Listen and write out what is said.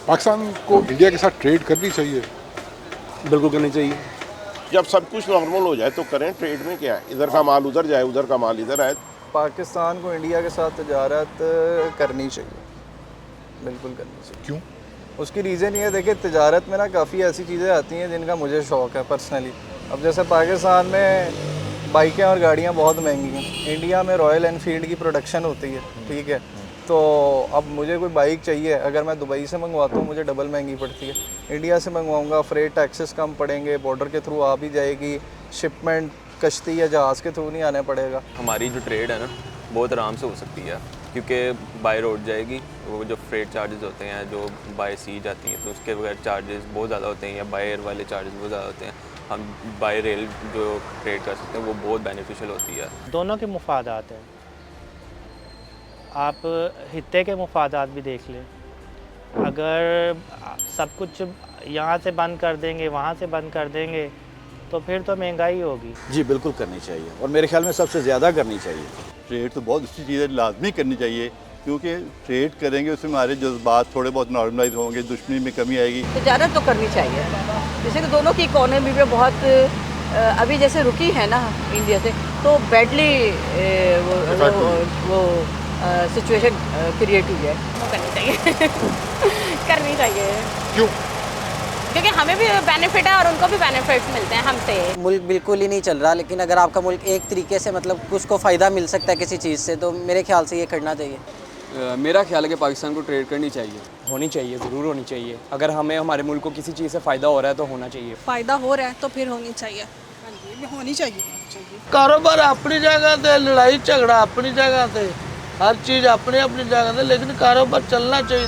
पाकिस्तान को इंडिया के साथ ट्रेड करनी चाहिए। बिल्कुल करनी चाहिए। जब सब कुछ नॉर्मल हो जाए तो करें, ट्रेड में क्या है, इधर का माल उधर जाए, उधर का माल इधर आए। पाकिस्तान को इंडिया के साथ तजारत करनी चाहिए, बिल्कुल करनी चाहिए। क्यों? उसकी रीज़न ये है, देखिए तजारत में ना काफ़ी ऐसी चीज़ें आती हैं जिनका मुझे शौक़ है पर्सनली। अब जैसे पाकिस्तान में बाइकें और गाड़ियाँ बहुत महंगी हैं, इंडिया में रॉयल एनफील्ड की प्रोडक्शन होती है, ठीक है। तो अब मुझे कोई बाइक चाहिए, अगर मैं दुबई से मंगवाता हूँ मुझे डबल महंगी पड़ती है। इंडिया से मंगवाऊँगा, फ्रेट टैक्सेस कम पड़ेंगे, बॉर्डर के थ्रू आ भी जाएगी, शिपमेंट कश्ती या जहाज़ के थ्रू नहीं आने पड़ेगा। हमारी जो ट्रेड है ना बहुत आराम से हो सकती है, क्योंकि बाय रोड जाएगी, वो जो फ्रेट चार्जेस होते हैं जो बाय सी जाती हैं तो उसके बगैर चार्जेस बहुत ज़्यादा होते हैं, या बाय एयर वाले चार्जेस बहुत ज़्यादा होते हैं। हम बाय रेल जो ट्रेड कर सकते हैं वो बहुत बेनिफिशियल होती है। दोनों के मुफादात हैं, आप हित्ते के मुफादात भी देख लें। अगर सब कुछ यहाँ से बंद कर देंगे, वहाँ से बंद कर देंगे, तो फिर तो महंगाई होगी। जी बिल्कुल करनी चाहिए, और मेरे ख्याल में सबसे ज़्यादा करनी चाहिए। ट्रेड तो बहुत अच्छी चीज़ है, लाजमी करनी चाहिए, क्योंकि ट्रेड करेंगे उसमें हमारे जज्बात थोड़े बहुत नॉर्मलाइज होंगे, दुश्मनी में कमी आएगी। तजारत तो करनी चाहिए, जैसे कि दोनों की इकोनॉमी पे बहुत अभी जैसे रुकी है ना इंडिया से, तो बैडली वो सिचुएशन क्रिएट हुई है। करनी चाहिए करनी चाहिए। क्यों? क्योंकि हमें भी बेनिफिट है और उनको भी बेनिफिट्स मिलते हैं हमसे। मुल्क बिल्कुल ही नहीं चल रहा, लेकिन अगर आपका मुल्क एक तरीके से मतलब उसको फ़ायदा मिल सकता है किसी चीज़ से, तो मेरे ख्याल से ये करना चाहिए। मेरा ख्याल है कि पाकिस्तान को ट्रेड करनी चाहिए। होनी चाहिए, ज़रूर होनी चाहिए। अगर हमें हमारे मुल्क को किसी चीज़ से फ़ायदा हो रहा है तो होना चाहिए। फ़ायदा हो रहा है तो फिर होनी चाहिए। हाँ जी, होनी चाहिए। कारोबार अपनी जगह पे, लड़ाई झगड़ा अपनी जगह पे, हर चीज़ अपनी अपनी जगह पे, लेकिन कारोबार चलना चाहिए।